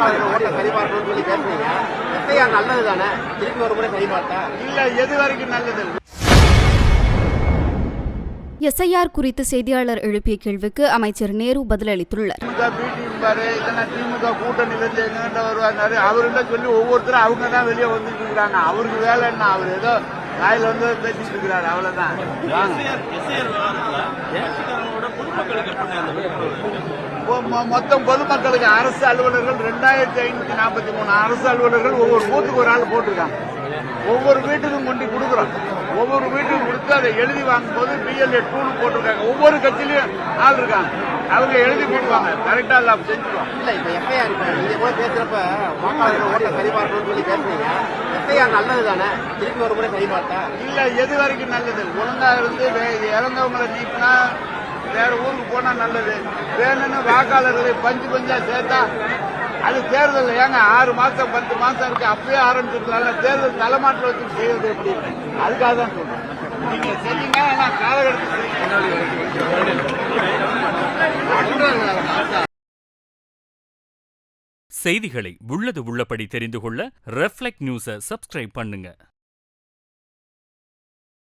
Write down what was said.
வாக்காளர்கள் ஓட்ட சரிபார்க்கணும்னு சொல்லி பேசுறீங்க. எஸ்ஐஆர் நல்லது தானே? திருப்பி ஒரு முறை சரிபார்த்தா இல்ல, எது வரைக்கும் நல்லது? எஸ்ஐஆர் குறித்து செய்தியாளர் எழுப்பிய கேள்விக்கு அமைச்சர் நேரு பதிலளித்துள்ளார். திமுக கூட்டணியிலிருந்து எங்கிட்ட வருவாரு, அவர்கிட்ட சொல்லி ஒவ்வொருத்தரும் அவங்க தான் வெளியே வந்துட்டு இருக்கிறாங்க. அவருக்கு வேலை என்ன? அவர் ஏதோ வாயில வந்து பேசிட்டு இருக்கிறாரு, அவ்வளவுதான். மொத்தம் பொதுமக்களுக்கு அரசு அலுவலர்கள் 2543 அரசு அலுவலர்கள் ஒவ்வொரு பூத்துக்கு ஒரு ஆள் போட்டிருக்காங்க. ஒவ்வொரு வீட்டுக்கும் கொண்டு கொடுக்குறோம். ஒவ்வொரு வீட்டுக்கும் கொடுத்து அதை எழுதி வாங்கும் போது BLA 2 போட்டிருக்காங்க. ஒவ்வொரு கட்சியிலையும் ஆள் இருக்காங்க, அவங்க எழுதி போடுவாங்க. கரெக்டா இல்ல செஞ்சுருவாங்க. இல்ல இப்ப எஸ்ஐஆர் நீங்க கூட பேசுறப்ப வாக்காளர்கள் ஓட்ட சரிபார்க்கணும்னு சொல்லி பேசுறீங்க. எஸ்ஐஆர் நல்லது தானே? திருப்பி ஒரு முறை சரிபார்த்தா இல்ல, எது வரைக்கும் நல்லது? ஒழுங்கா இருந்து இறந்தவங்களை நீக்கினா வேற ஊருக்கு போனா நல்லது. வேணும்னு வாக்காளர்களை பஞ்சா சேர்த்தா அது தேர்தல் ஏங்க 6 மாசம் 10 மாசம் இருக்கு, அப்பயே ஆரம்பிச்சிருக்கலாம்ல. தேர்தல் தலைமாட்டில் வச்சு செய்வது எப்படி? அதுக்காக தான் சொல்றேன். நீங்க செய்யுங்க, ஆனா காலகட்டத்தில் செய்திகளை உள்ளது உள்ளபடி தெரிந்து கொள்ள ரெஃப்ளெக்ட் நியூஸை சப்ஸ்கிரைப் பண்ணுங்க.